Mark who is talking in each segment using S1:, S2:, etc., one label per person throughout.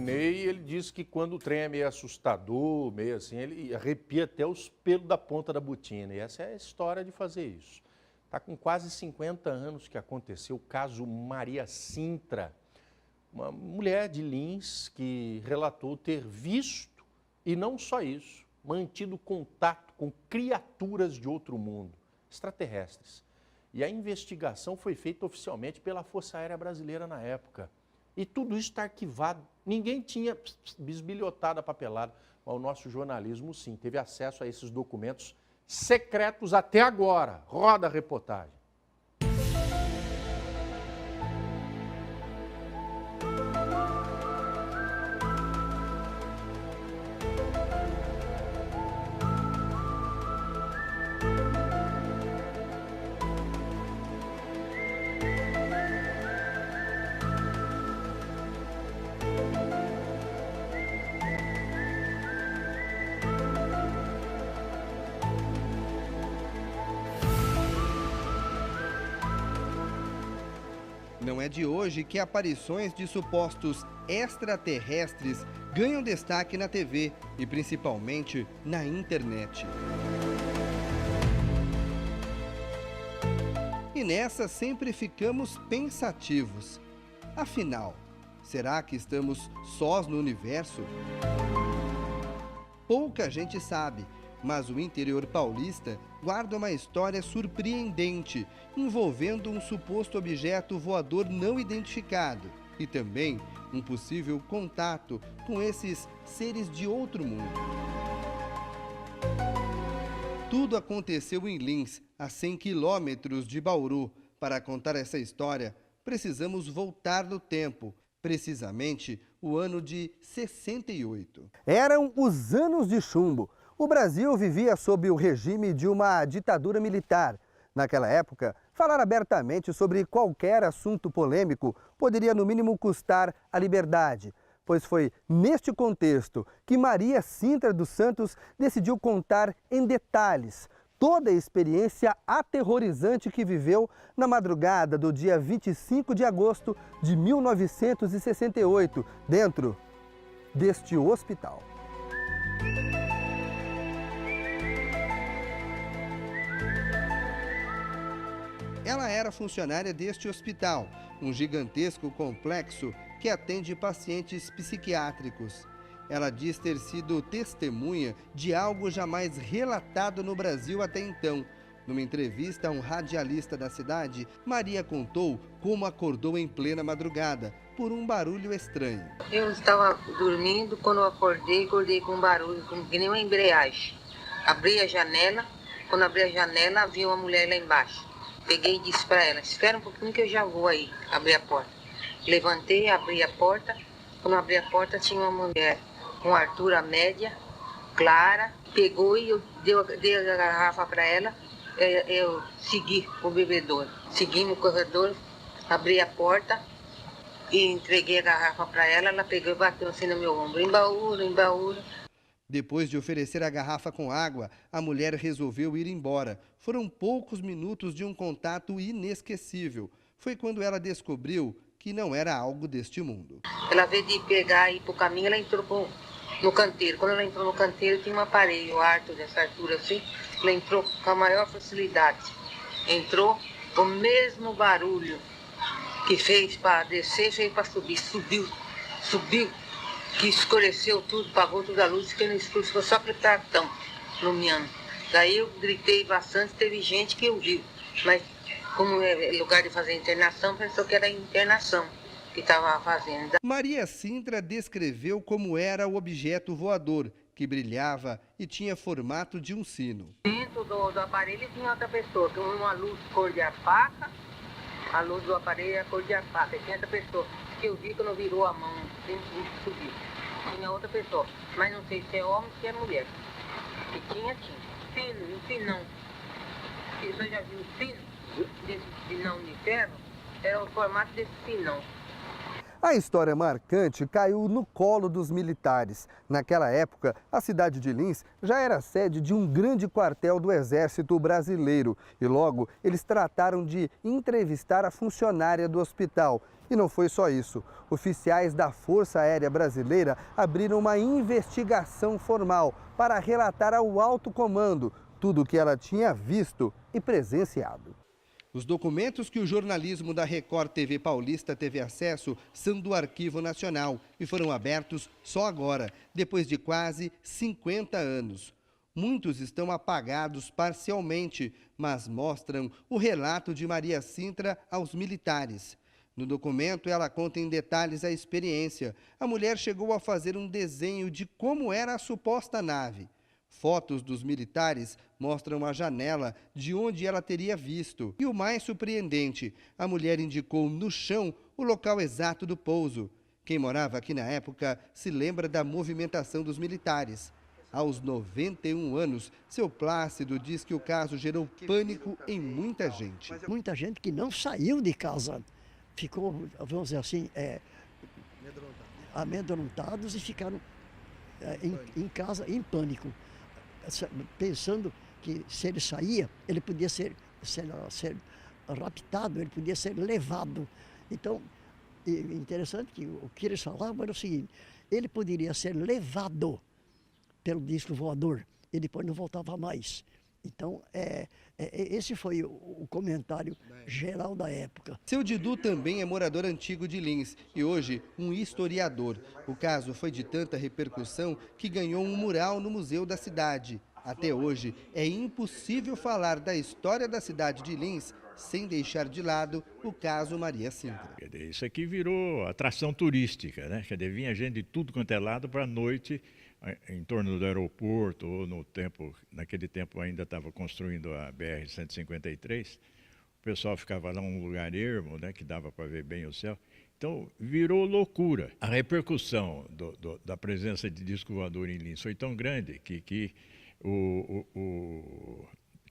S1: Ney, ele diz que quando o trem é meio assustador, meio assim, ele arrepia até os pelos da ponta da botina. E essa é a história de fazer isso. Está com quase 50 anos que aconteceu o caso Maria Sintra, uma mulher de Lins que relatou ter visto, e não só isso, mantido contato com criaturas de outro mundo, extraterrestres. E a investigação foi feita oficialmente pela Força Aérea Brasileira na época. E tudo isso está arquivado. Ninguém tinha bisbilhotado a papelada, mas o nosso jornalismo, sim, teve acesso a esses documentos secretos até agora. Roda a reportagem.
S2: Não é de hoje que aparições de supostos extraterrestres ganham destaque na TV e principalmente na internet. E nessa sempre ficamos pensativos. Afinal, será que estamos sós no universo? Pouca gente sabe, mas o interior paulista guarda uma história surpreendente, envolvendo um suposto objeto voador não identificado e também um possível contato com esses seres de outro mundo. Tudo aconteceu em Lins, a 100 quilômetros de Bauru. Para contar essa história, precisamos voltar no tempo, precisamente o ano de 68.
S3: Eram os anos de chumbo. O Brasil vivia sob o regime de uma ditadura militar. Naquela época, falar abertamente sobre qualquer assunto polêmico poderia, no mínimo, custar a liberdade, pois foi neste contexto que Maria Sintra dos Santos decidiu contar em detalhes toda a experiência aterrorizante que viveu na madrugada do dia 25 de agosto de 1968, dentro deste hospital.
S2: Ela era funcionária deste hospital, um gigantesco complexo que atende pacientes psiquiátricos. Ela diz ter sido testemunha de algo jamais relatado no Brasil até então. Numa entrevista a um radialista da cidade, Maria contou como acordou em plena madrugada por um barulho estranho.
S4: Eu estava dormindo, quando eu acordei com um barulho, que nem uma embreagem. Abri a janela, quando abri a janela, vi uma mulher lá embaixo. Peguei e disse para ela, espera um pouquinho que eu já vou aí, abrir a porta. Levantei, abri a porta, quando abri a porta tinha uma mulher com altura média, clara, pegou e eu dei a garrafa para ela, eu segui o bebedouro. Segui no corredor, abri a porta e entreguei a garrafa para ela, ela pegou e bateu assim no meu ombro, embaúra, embaúra.
S2: Depois de oferecer a garrafa com água, a mulher resolveu ir embora. Foram poucos minutos de um contato inesquecível. Foi quando ela descobriu que não era algo deste mundo.
S4: Ela veio de pegar e ir para o caminho, ela entrou no canteiro. Quando ela entrou no canteiro, tinha um aparelho alto, dessa altura assim. Ela entrou com a maior facilidade. Entrou, o mesmo barulho que fez para descer, fez para subir. Subiu. Que escureceu tudo, apagou toda a luz, fiquei no escuro, ficou só aquele cartão iluminando. Daí eu gritei bastante, teve gente que ouviu, mas como é lugar de fazer internação, pensou que era internação que estava fazendo.
S2: Maria Sintra descreveu como era o objeto voador, que brilhava e tinha formato de um sino.
S4: Dentro do aparelho tinha outra pessoa, com uma luz cor de alpaca, a luz do aparelho era cor de alpaca, e tinha outra pessoa. Que eu vi quando virou a mão, subiu. Tinha outra pessoa, mas não sei se é homem ou se é mulher. E tinha sino, e o sinão. Você já viu o sino? Desse sinão de ferro? Era o formato desse sinão.
S3: A história marcante caiu no colo dos militares. Naquela época, a cidade de Lins já era sede de um grande quartel do Exército Brasileiro. E logo, eles trataram de entrevistar a funcionária do hospital. E não foi só isso. Oficiais da Força Aérea Brasileira abriram uma investigação formal para relatar ao alto comando tudo o que ela tinha visto e presenciado.
S2: Os documentos que o jornalismo da Record TV Paulista teve acesso são do Arquivo Nacional e foram abertos só agora, depois de quase 50 anos. Muitos estão apagados parcialmente, mas mostram o relato de Maria Sintra aos militares. No documento, ela conta em detalhes a experiência. A mulher chegou a fazer um desenho de como era a suposta nave. Fotos dos militares mostram a janela de onde ela teria visto. E o mais surpreendente, a mulher indicou no chão o local exato do pouso. Quem morava aqui na época se lembra da movimentação dos militares. Aos 91 anos, seu Plácido diz que o caso gerou pânico em muita gente.
S5: Muita gente que não saiu de casa ficou, vamos dizer assim, amedrontados e ficaram em casa em pânico, pensando que se ele saía, ele podia ser raptado, ele podia ser levado. Então, interessante que o que eles falavam era o seguinte: ele poderia ser levado pelo disco voador e depois não voltava mais. Então, esse foi o comentário geral da época.
S2: Seu Didu também é morador antigo de Lins e hoje um historiador. O caso foi de tanta repercussão que ganhou um mural no museu da cidade. Até hoje, é impossível falar da história da cidade de Lins sem deixar de lado o caso Maria Sintra.
S6: Isso aqui virou atração turística, né? Quer dizer, vinha gente de tudo quanto é lado para a noite, em torno do aeroporto, ou naquele tempo ainda estava construindo a BR-153, o pessoal ficava lá num lugar ermo, né, que dava para ver bem o céu. Então, virou loucura. A repercussão da presença de disco voador em Lins foi tão grande que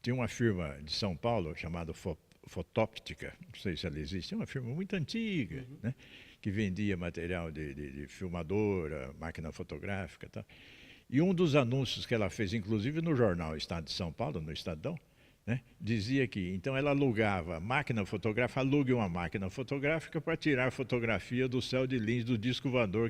S6: tinha uma firma de São Paulo chamada Fotóptica, não sei se ela existe, é uma firma muito antiga, né? Que vendia material de filmadora, máquina fotográfica e tal. E um dos anúncios que ela fez, inclusive no jornal Estado de São Paulo, no Estadão, né, dizia que então ela alugava máquina fotográfica, alugue uma máquina fotográfica para tirar fotografia do céu de Lins, do disco voador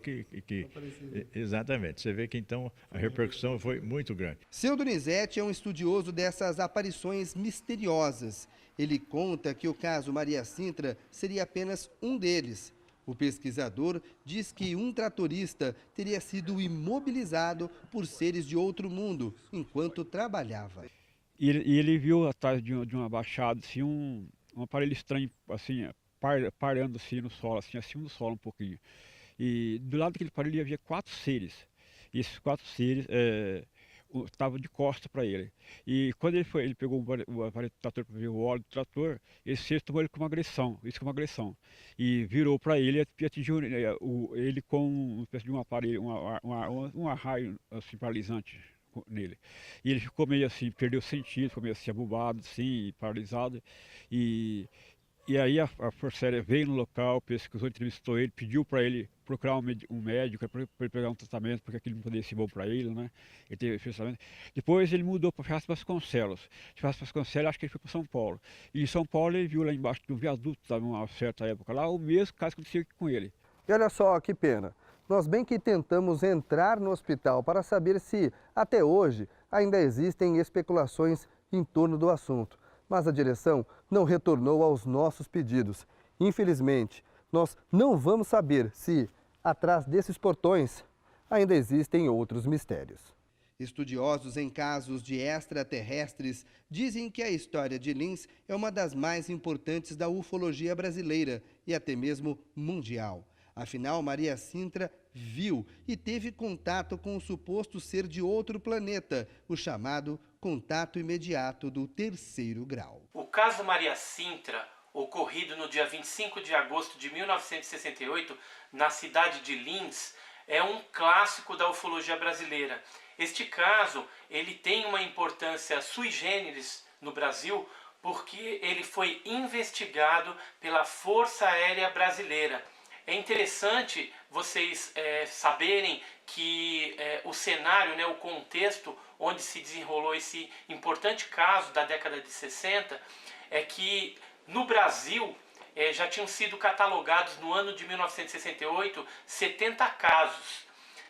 S6: exatamente. Você vê que então a repercussão foi muito grande.
S2: Seu Donizete é um estudioso dessas aparições misteriosas. Ele conta que o caso Maria Sintra seria apenas um deles. O pesquisador diz que um tratorista teria sido imobilizado por seres de outro mundo enquanto trabalhava.
S7: E ele viu atrás de uma baixada assim, um aparelho estranho, assim, parando assim no solo, assim, acima do solo um pouquinho. E do lado daquele aparelho havia 4 seres. E esses 4 seres estavam de costas para ele. E quando ele pegou o aparelho do trator para ver o óleo do trator, esse ser tomou ele com uma agressão, e virou para ele e atingiu ele com uma espécie de um aparelho, um raio assim, paralisante nele. E ele ficou meio assim, perdeu sentido, ficou meio assim abobado, assim, paralisado. E aí a Força Aérea veio no local, pesquisou, entrevistou ele, pediu para ele procurar um médico para ele pegar um tratamento, porque aquilo não poderia ser bom para ele, né? Ele teve esse tratamento. Depois ele mudou para Ferraz Vasconcelos. De Ferraz Vasconcelos, acho que ele foi para São Paulo. E em São Paulo ele viu lá embaixo de um viaduto, estava uma certa época lá, o mesmo caso que aconteceu aqui com ele.
S3: E olha só que pena. Nós bem que tentamos entrar no hospital para saber se, até hoje, ainda existem especulações em torno do assunto. Mas a direção não retornou aos nossos pedidos. Infelizmente, nós não vamos saber se, atrás desses portões, ainda existem outros mistérios.
S2: Estudiosos em casos de extraterrestres dizem que a história de Lins é uma das mais importantes da ufologia brasileira e até mesmo mundial. Afinal, Maria Sintra viu e teve contato com o suposto ser de outro planeta, o chamado contato imediato do 3º grau.
S8: O caso Maria Sintra, ocorrido no dia 25 de agosto de 1968, na cidade de Lins, é um clássico da ufologia brasileira. Este caso, ele tem uma importância sui generis no Brasil, porque ele foi investigado pela Força Aérea Brasileira. É interessante vocês saberem que o cenário, né, o contexto onde se desenrolou esse importante caso da década de 60, é que no Brasil já tinham sido catalogados no ano de 1968 70 casos,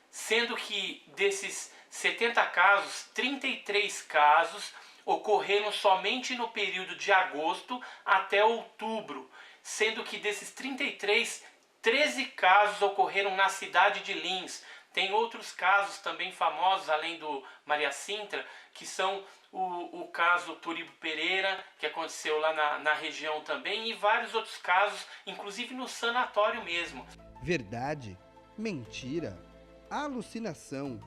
S8: sendo que desses 70 casos, 33 casos ocorreram somente no período de agosto até outubro, sendo que desses 33, 13 casos ocorreram na cidade de Lins. Tem outros casos também famosos, além do Maria Sintra, que são o caso Turibo Pereira, que aconteceu lá na região também, e vários outros casos, inclusive no sanatório mesmo.
S2: Verdade, mentira, alucinação.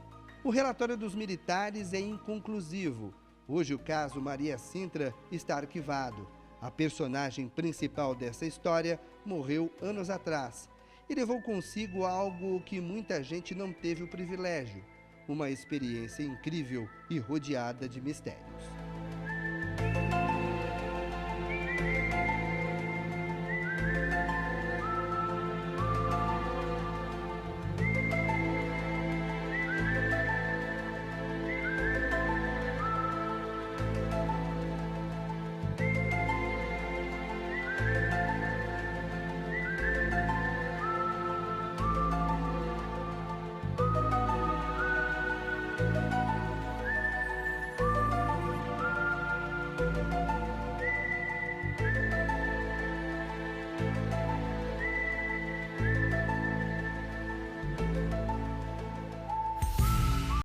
S2: O relatório dos militares é inconclusivo. Hoje o caso Maria Sintra está arquivado. A personagem principal dessa história morreu anos atrás e levou consigo algo que muita gente não teve o privilégio: uma experiência incrível e rodeada de mistérios.